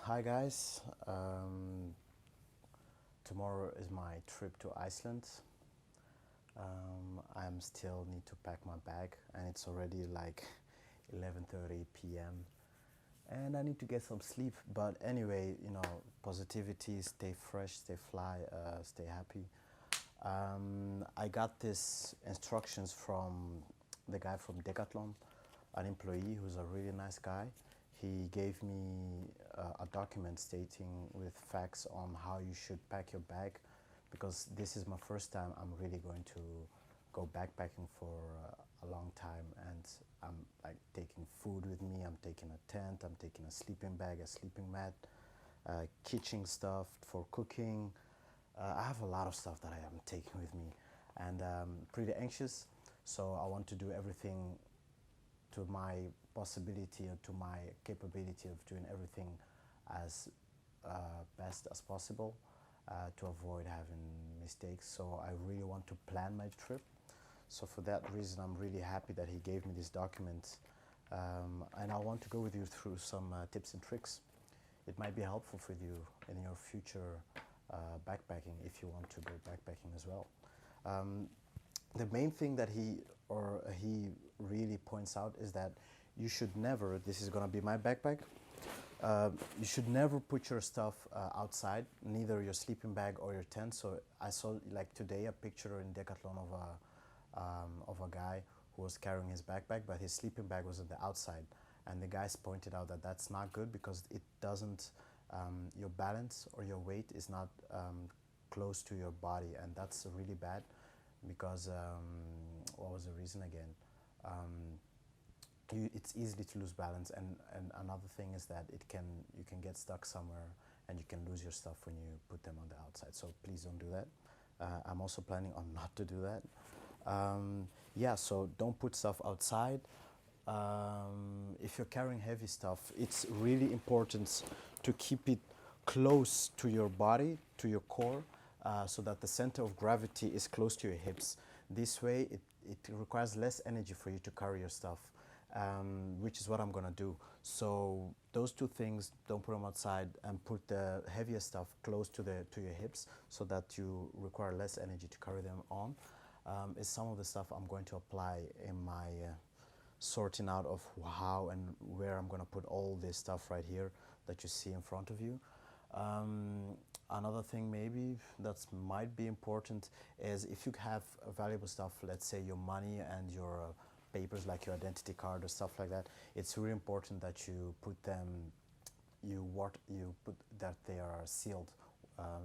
Hi guys, tomorrow is my trip to Iceland. I'm still need to pack my bag and it's already like 11:30 p.m. and I need to get some sleep. But anyway, positivity, stay fresh, stay fly, stay happy. I got this instructions from the guy from Decathlon, an employee who's a really nice guy. He gave me a document stating with facts on how you should pack your bag, because this is my first time I'm really going to go backpacking for a long time, and I'm like taking food with me. I'm taking a tent, I'm taking a sleeping bag, a sleeping mat, kitchen stuff for cooking. I have a lot of stuff that I am taking with me, and pretty anxious. So I want to do everything to my possibility or to my capability of doing everything as best as possible to avoid having mistakes. So I really want to plan my trip. So for that reason, I'm really happy that he gave me this document, and I want to go with you through some tips and tricks. It might be helpful for you in your future backpacking if you want to go backpacking as well. Um, the main thing that he really points out is that you should never, this is going to be my backpack, you should never put your stuff outside, neither your sleeping bag or your tent. So I saw like today a picture in Decathlon of a guy who was carrying his backpack, but his sleeping bag was on the outside, and the guys pointed out that that's not good because it doesn't, your balance or your weight is not close to your body, and that's really bad because what was the reason again? It's easily to lose balance, and another thing is that you can get stuck somewhere and you can lose your stuff when you put them on the outside. So please don't do that. I'm also planning on not to do that. Yeah, so don't put stuff outside. If you're carrying heavy stuff, it's really important to keep it close to your body, to your core, so that the center of gravity is close to your hips. This way, it requires less energy for you to carry your stuff, which is what I'm gonna do. So those two things, don't put them outside, and put the heavier stuff close to your hips, so that you require less energy to carry them on. Is some of the stuff I'm going to apply in my sorting out of how and where I'm going to put all this stuff right here that you see in front of you. Another thing maybe that might be important is if you have valuable stuff, let's say your money and your papers like your identity card or stuff like that, it's really important that you put them, you put that they are sealed,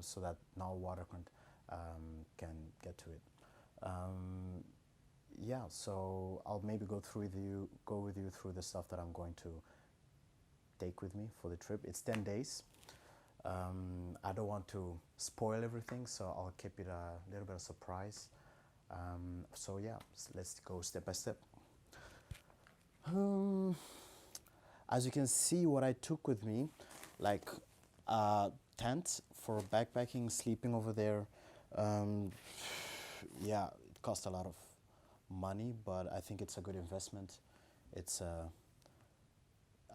so that no water can get to it. Yeah, so I'll maybe go with you through the stuff that I'm going to take with me for the trip. It's 10 days. I don't want to spoil everything, so I'll keep it a little bit of surprise. So yeah, let's go step by step. Um, as you can see, what I took with me, like a tent for backpacking, sleeping over there. Um, yeah, it cost a lot of money, but I think it's a good investment. It's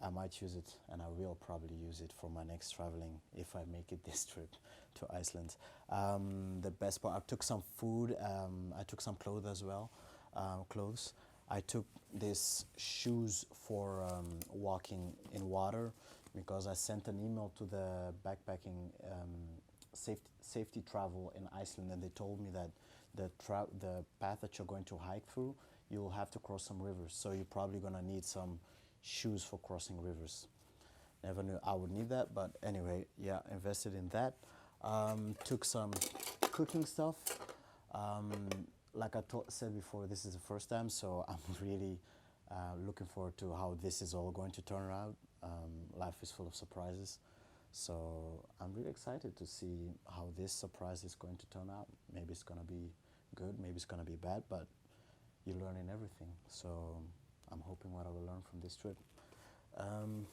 I might use it, and I will probably use it for my next traveling if I make it this trip to Iceland. The best part, I took some food. I took some clothes as well. Clothes. I took these shoes for walking in water, because I sent an email to the backpacking safety travel in Iceland, and they told me that the path that you're going to hike through, you'll have to cross some rivers. So you're probably gonna need some shoes for crossing rivers. Never knew I would need that, but anyway, yeah, invested in that. Took some cooking stuff. Um, like said before, this is the first time, so I'm really looking forward to how this is all going to turn out. Life is full of surprises, so I'm really excited to see how this surprise is going to turn out. Maybe it's gonna be good, maybe it's gonna be bad, but you learn in everything. So I'm hoping what I will learn from this trip. Um,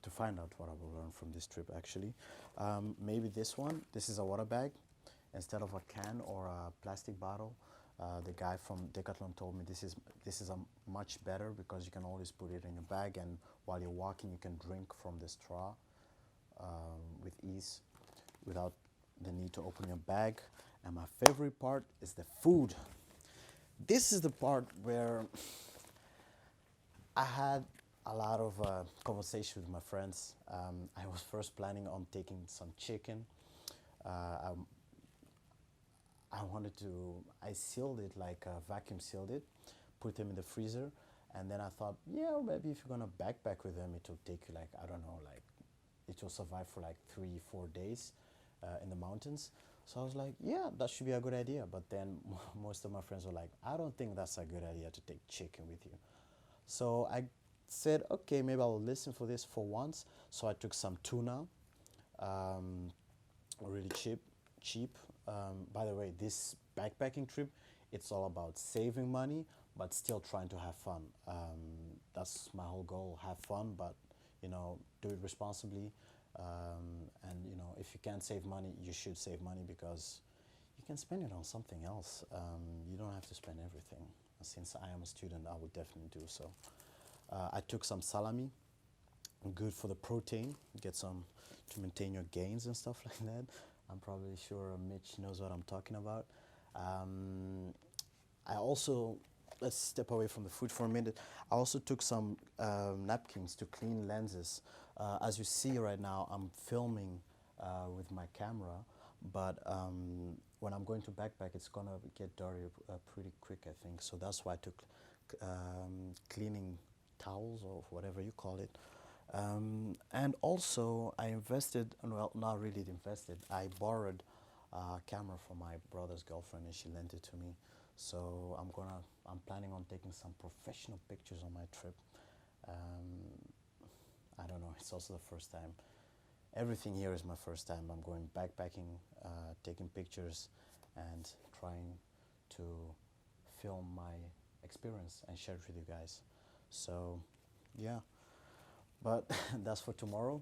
to find out what I will learn from this trip, actually. Maybe this one. This is a water bag instead of a can or a plastic bottle. The guy from Decathlon told me this is a much better, because you can always put it in your bag, and while you're walking, you can drink from the straw. with ease without the need to open your bag. And my favorite part is the food. This is the part where I had a lot of conversation with my friends. I was first planning on taking some chicken. Uh, I wanted to, I sealed it like vacuum sealed it, put them in the freezer, and then I thought, yeah, maybe if you're gonna backpack with them, it will take you like, I don't know, like, it will survive for like 3, 4 days in the mountains. So I was like, yeah, that should be a good idea. But then most of my friends were like, I don't think that's a good idea to take chicken with you. So I said, okay, maybe I'll listen for this for once. So I took some tuna, um, really cheap. By the way, this backpacking trip, it's all about saving money, but still trying to have fun. That's my whole goal: have fun, but do it responsibly. And if you can't save money, you should save money because you can spend it on something else. You don't have to spend everything. Since I am a student, I would definitely do so. I took some salami, good for the protein. Get some to maintain your gains and stuff like that. I'm probably sure Mitch knows what I'm talking about. I also, let's step away from the food for a minute. I also took some napkins to clean lenses. As you see right now, I'm filming with my camera, but when I'm going to backpack, it's gonna get dirty pretty quick, I think. So that's why I took cleaning towels or whatever you call it. And also, I invested, well, not really invested, I borrowed a camera from my brother's girlfriend and she lent it to me. So I'm planning on taking some professional pictures on my trip. I don't know, it's also the first time. Everything here is my first time. I'm going backpacking, taking pictures and trying to film my experience and share it with you guys. So, yeah. But that's for tomorrow.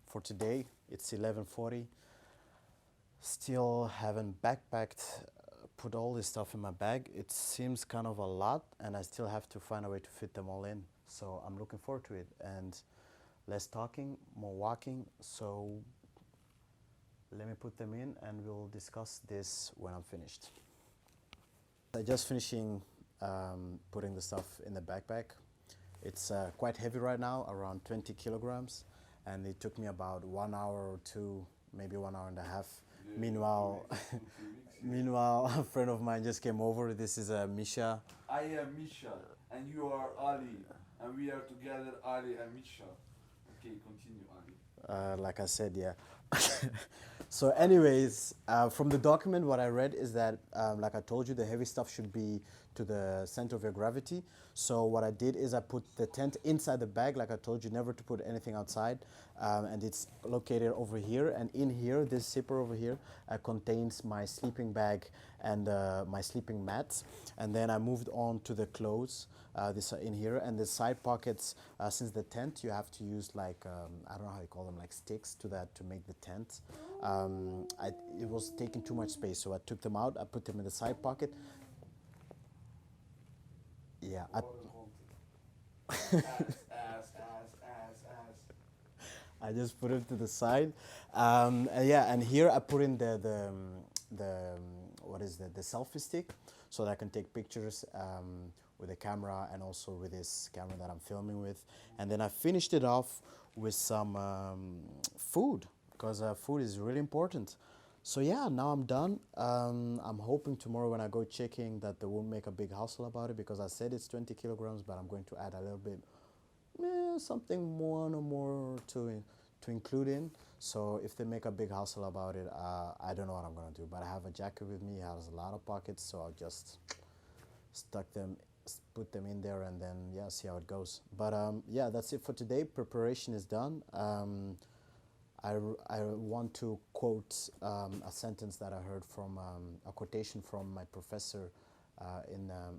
For today, it's 11:40. Still haven't backpacked, put all this stuff in my bag. It seems kind of a lot, and I still have to find a way to fit them all in. So I'm looking forward to it. And less talking, more walking. So let me put them in, and we'll discuss this when I'm finished. I just finishing putting the stuff in the backpack. It's quite heavy right now, around 20 kilograms, and it took me about 1 hour or two, maybe 1 hour and a half. Yeah, meanwhile, meanwhile, a friend of mine just came over. This is Misha. I am Misha, and you are Ali, and we are together, Ali and Misha. Okay, continue, Ali. Like I said, yeah. So anyways, from the document, what I read is that, like I told you, the heavy stuff should be to the center of your gravity. So what I did is I put the tent inside the bag, like I told you, never to put anything outside. And it's located over here. And in here, this zipper over here contains my sleeping bag and my sleeping mats. And then I moved on to the clothes. This are in here, and the side pockets, since the tent, you have to use like, I don't know how you call them, like sticks to that to make the tent. It was taking too much space, so I took them out. I put them in the side pocket. Yeah. I just put it to the side. Yeah, and here I put in the what is the selfie stick, so that I can take pictures with the camera and also with this camera that I'm filming with. And then I finished it off with some food, because food is really important. So yeah, now I'm done. I'm hoping tomorrow when I go checking that they won't make a big hassle about it, because I said it's 20 kilograms, but I'm going to add a little bit, something one or more to include in. So if they make a big hassle about it, I don't know what I'm gonna do. But I have a jacket with me, it has a lot of pockets, so I'll just put them in there, and then yeah, see how it goes. But yeah, that's it for today. Preparation is done. I want to quote a sentence that I heard from a quotation from my professor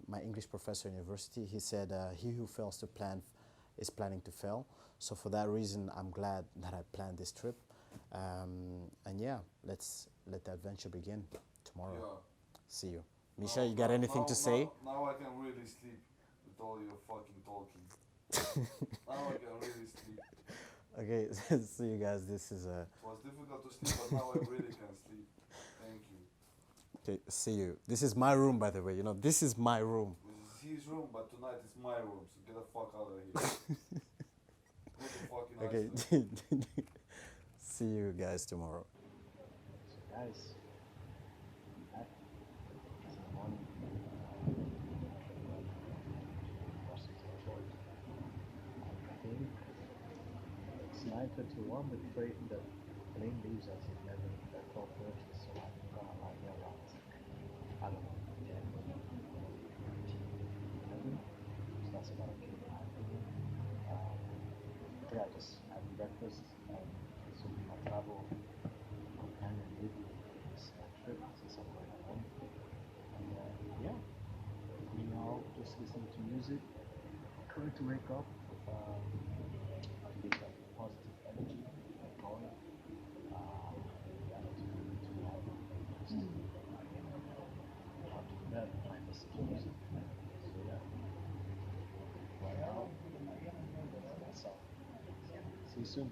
my English professor in university. He said, "He who fails to plan is planning to fail." So for that reason, I'm glad that I planned this trip. And yeah, let's let the adventure begin tomorrow. Yeah. See you. Misha, you got anything to say? Now I can really sleep with all your fucking talking. Now I can really sleep. Okay, see you guys. This is a. It was difficult to sleep, but now I really can sleep. Thank you. Okay, see you. This is my room, by the way. You know, this is my room. This is his room, but tonight it's my room, so get the fuck out of here. Go to fucking Okay, Iceland. see you guys tomorrow. So guys, I'm back. It's in the morning. Crossing the short. I think it's 9:21, but the plane leaves at 11, 12:30, so I'm gonna lie here around, I don't know, 10, 11. So that's about okay in my opinion. Yeah, just having breakfast and resuming my travel companion with you in this trip since I'm going alone. And yeah, we now just listening to music, trying to wake up, and get that positive energy going. Yeah, to have just how to do that, find listen to music. So yeah, right now, that's all. See you soon.